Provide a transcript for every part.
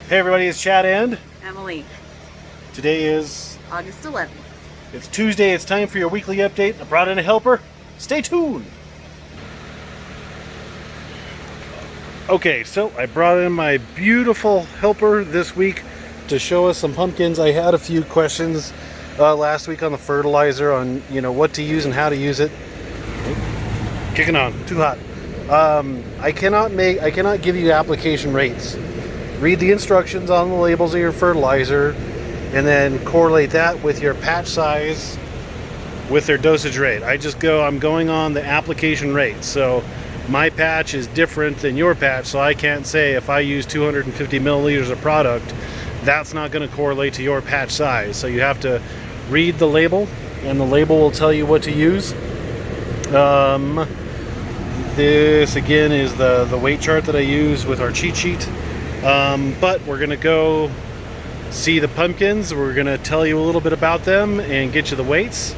Hey everybody, it's Chad and Emily. Today is August 11th. It's Tuesday. It's time for your weekly update. I brought in a helper. Stay tuned. Okay, so I brought in my beautiful helper this week to show us some pumpkins. I had a few questions last week on the fertilizer on what to use and how to use it. Kicking on, too hot. I cannot give you application rates. Read the instructions on the labels of your fertilizer and then correlate that with your patch size with their dosage rate. I'm going on the application rate. So my patch is different than your patch, so I can't say if I use 250 milliliters of product, that's not going to correlate to your patch size. So you have to read the label, and the label will tell you what to use. This again is the weight chart that I use with our cheat sheet. But we're gonna go see the pumpkins. We're gonna tell you a little bit about them and get you the weights.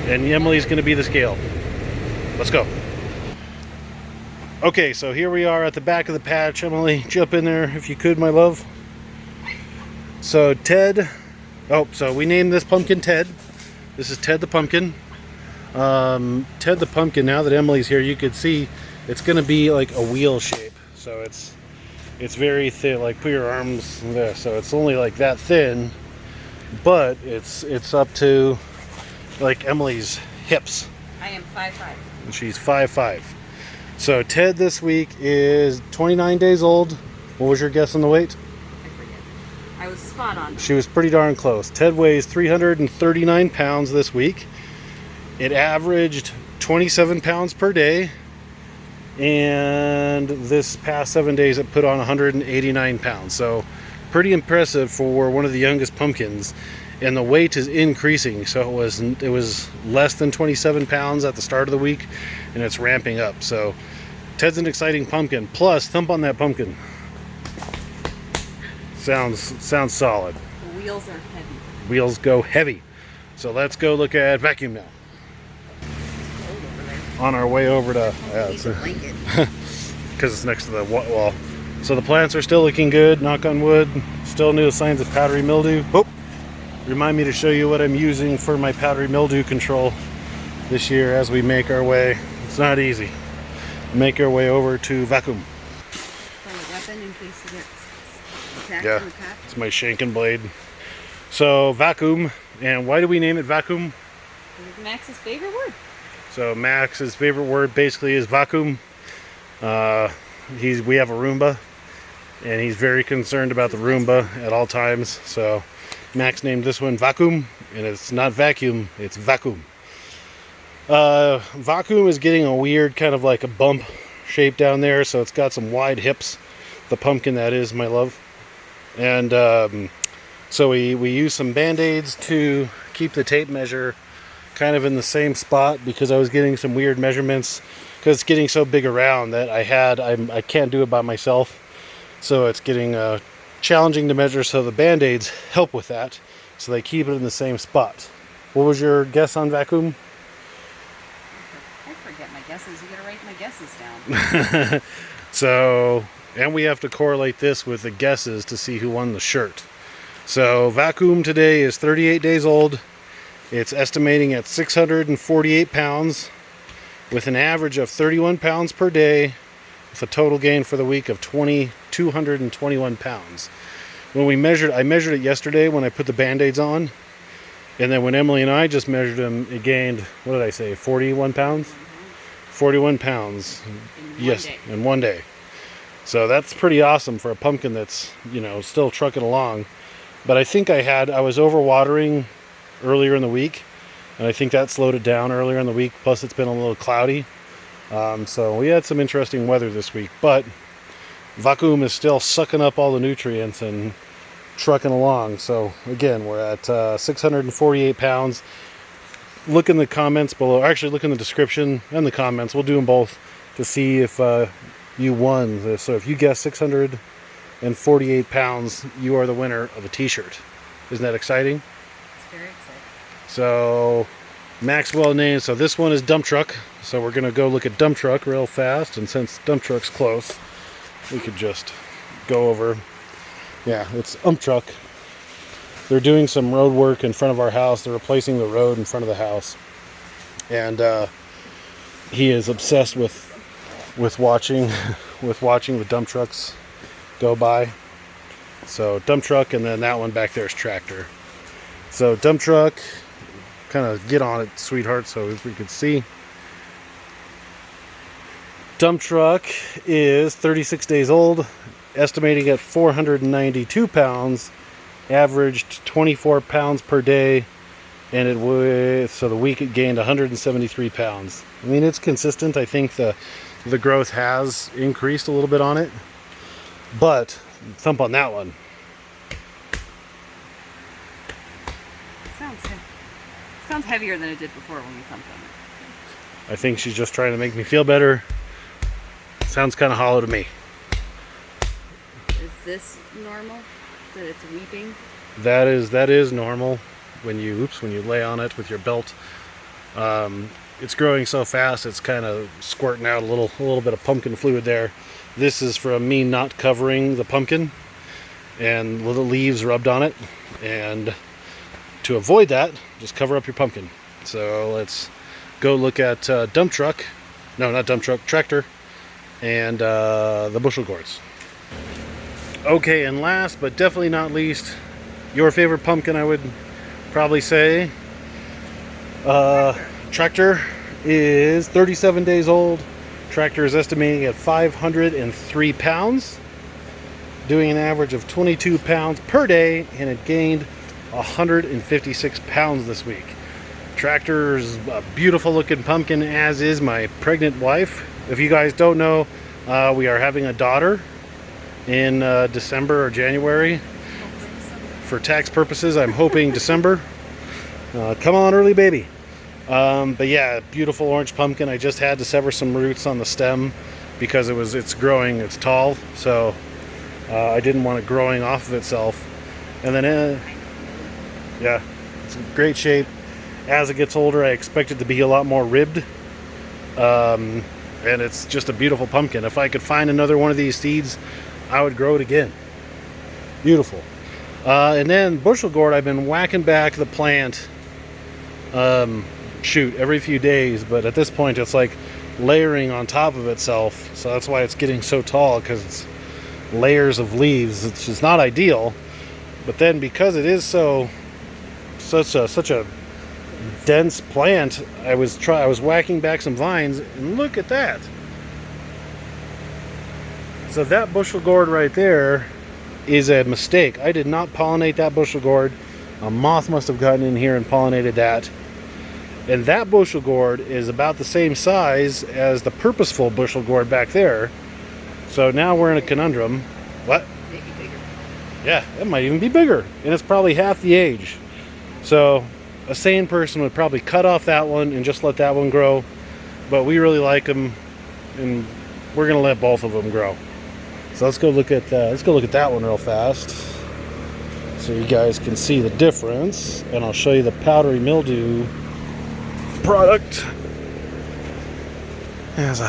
And Emily's gonna be the scale. Let's go. Okay, so here we are at the back of the patch. Emily, jump in there if you could, my love. So Ted, so we named this pumpkin Ted. This is Ted the pumpkin. Ted the pumpkin, now that Emily's here, you could see it's gonna be like a wheel shape. So it's very thin, like put your arms there. So it's only like that thin, but it's up to like Emily's hips. I am 5'5". And she's 5'5". So Ted this week is 29 days old. What was your guess on the weight? I forget. I was spot on. She was pretty darn close. Ted weighs 339 pounds this week. It averaged 27 pounds per day. And this past 7 days it put on 189 pounds. So pretty impressive for one of the youngest pumpkins. And the weight is increasing. So it was less than 27 pounds at the start of the week, and it's ramping up. So Ted's an exciting pumpkin. Plus, thump on that pumpkin. Sounds solid. The wheels are heavy. Wheels go heavy. So let's go look at vacuum now. On our way over to because it's next to the wall. So the plants are still looking good, knock on wood. Still no signs of powdery mildew. Remind me to show you what I'm using for my powdery mildew control this year as we make our way. It's not easy. Make our way over to vacuum. A weapon in case you get attacked Yeah, in the pack. it's my shanking blade. So vacuum, and why do we name it vacuum? It's Max's favorite word. So Max's favorite word basically is vacuum. We have a Roomba, and he's very concerned about the Roomba at all times. So Max named this one vacuum, and it's not vacuum, it's vacuum. Vacuum is getting a weird kind of like a bump shape down there, so it's got some wide hips. The pumpkin, that is, my love. And so we use some band-aids to keep the tape measure kind of in the same spot, because I was getting some weird measurements because it's getting so big around that I can't do it by myself, so it's getting challenging to measure. So the band-aids help with that, so they keep it in the same spot. What was your guess on vacuum? I forget my guesses. You gotta write my guesses down. So, and we have to correlate this with the guesses to see who won the shirt. So vacuum today is 38 days old. It's estimating at 648 pounds with an average of 31 pounds per day, with a total gain for the week of 221 pounds. When I measured it yesterday when I put the band-aids on, and then when Emily and I just measured him, it gained, what did I say, 41 pounds? 41 pounds, yes, in one day. So that's pretty awesome for a pumpkin that's, still trucking along. But I think I was overwatering earlier in the week, and I think that slowed it down earlier in the week. Plus it's been a little cloudy, so we had some interesting weather this week, but vacuum is still sucking up all the nutrients and trucking along. So again, we're at 648 pounds. Look in the comments below, actually look in the description and the comments, we'll do them both, to see if you won this. So if you guess 648 pounds, you are the winner of a t-shirt. Isn't that exciting? Very exciting. So Maxwell named, so this one is dump truck. So we're gonna go look at dump truck real fast, and since dump truck's close, we could just go over. Yeah, it's truck. They're doing some road work in front of our house. They're replacing the road in front of the house, and he is obsessed with watching the dump trucks go by. So dump truck, and then that one back there is tractor. So dump truck, kind of get on it, sweetheart, so we could see. Dump truck is 36 days old, estimating at 492 pounds, averaged 24 pounds per day, and so the week it gained 173 pounds. I mean, it's consistent. I think the growth has increased a little bit on it, but thump on that one. Sounds heavier than it did before when we thumped on it. I think she's just trying to make me feel better. Sounds kind of hollow to me. Is this normal? That it's weeping? That is normal when you lay on it with your belt. It's growing so fast, it's kind of squirting out a little bit of pumpkin fluid there. This is from me not covering the pumpkin and little leaves rubbed on it. And to avoid that, just cover up your pumpkin. So let's go look at dump truck. No, not dump truck, tractor, and the bushel gourds. Okay, and last but definitely not least, your favorite pumpkin, I would probably say. Tractor is 37 days old. Tractor is estimating at 503 pounds, doing an average of 22 pounds per day, and it gained 156 pounds this week. Tractor's a beautiful looking pumpkin, as is my pregnant wife. If you guys don't know, we are having a daughter in December or January. For tax purposes, I'm hoping December. Come on, early baby. But yeah, beautiful orange pumpkin. I just had to sever some roots on the stem because it's growing, it's tall, so I didn't want it growing off of itself. And then yeah, it's in great shape. As it gets older, I expect it to be a lot more ribbed, and it's just a beautiful pumpkin. If I could find another one of these seeds, I would grow it again. Beautiful. And then bushel gourd, I've been whacking back the plant every few days, but at this point it's like layering on top of itself, so that's why it's getting so tall, because it's layers of leaves. It's just not ideal, but then because it is such a dense plant, I was whacking back some vines, and look at that. So that bushel gourd right there is a mistake. I did not pollinate that bushel gourd. A moth must have gotten in here and pollinated that. And that bushel gourd is about the same size as the purposeful bushel gourd back there. So now we're in a conundrum. What? Maybe bigger. Yeah, it might even be bigger. And it's probably half the age. So a sane person would probably cut off that one and just let that one grow. But we really like them, and we're gonna let both of them grow. So let's go look at that one real fast, so you guys can see the difference. And I'll show you the powdery mildew product as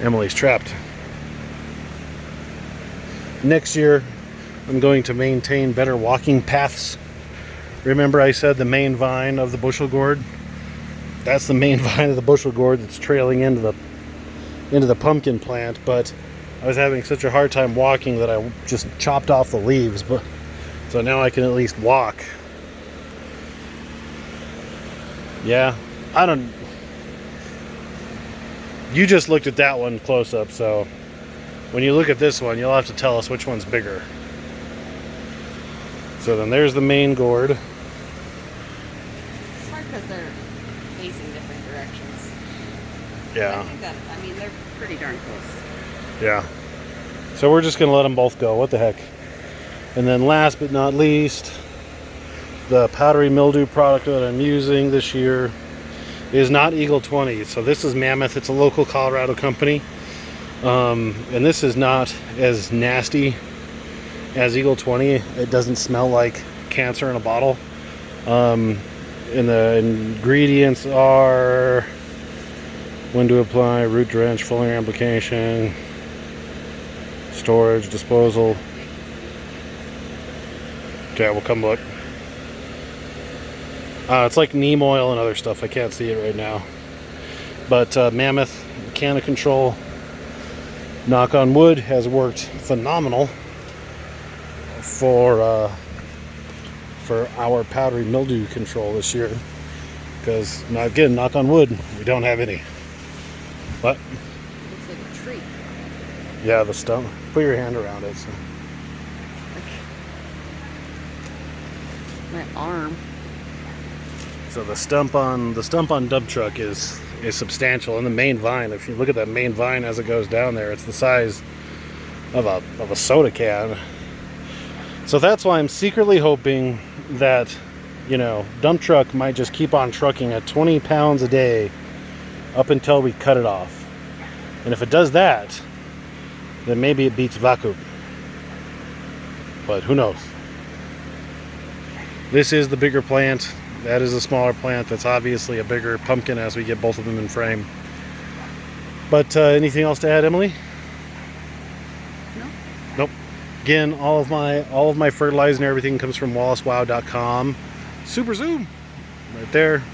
Emily's trapped. Next year, I'm going to maintain better walking paths. Remember I said the main vine of the bushel gourd? That's the main vine of the bushel gourd that's trailing into the pumpkin plant, but I was having such a hard time walking that I just chopped off the leaves, but so now I can at least walk. Yeah, you just looked at that one close up, so when you look at this one, you'll have to tell us which one's bigger. So then there's the main gourd. It's hard because they're facing different directions. Yeah. I mean, they're pretty darn close. Yeah. So we're just going to let them both go. What the heck? And then last but not least, the powdery mildew product that I'm using this year is not Eagle 20. So this is Mammoth. It's a local Colorado company. And this is not as nasty as Eagle 20. It doesn't smell like cancer in a bottle. And the ingredients are when to apply, root drench, foliar application. storage, disposal. Okay, we'll come look. It's like neem oil and other stuff. I can't see it right now. But Mammoth can of control, knock on wood, has worked phenomenal for our powdery mildew control this year. Because, again, knock on wood, we don't have any. What? Looks like a tree. Yeah, the stump. Put your hand around it. So. My arm. So the stump on dump truck is substantial, and the main vine, if you look at that main vine as it goes down there, it's the size of a soda can. So that's why I'm secretly hoping that, you know, dump truck might just keep on trucking at 20 pounds a day up until we cut it off. And if it does that, then maybe it beats vacuum. But who knows? This is the bigger plant. That is a smaller plant. That's obviously a bigger pumpkin as we get both of them in frame. But anything else to add, Emily? No. Nope. Again, all of my fertilizer and everything comes from wallacewow.com. Super zoom right there.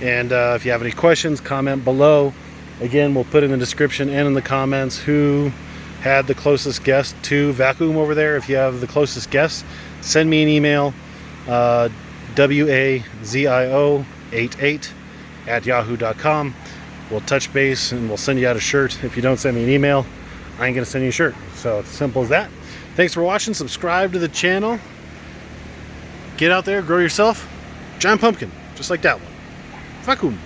And if you have any questions, comment below. Again, we'll put in the description and in the comments who had the closest guess to vacuum over there. If you have the closest guess, send me an email. wazio88@yahoo.com. We'll touch base and we'll send you out a shirt. If you don't send me an email, I ain't gonna send you a shirt. So it's simple as that. Thanks for watching. Subscribe to the channel. Get out there, grow yourself giant pumpkin, just like that one. Vacuum.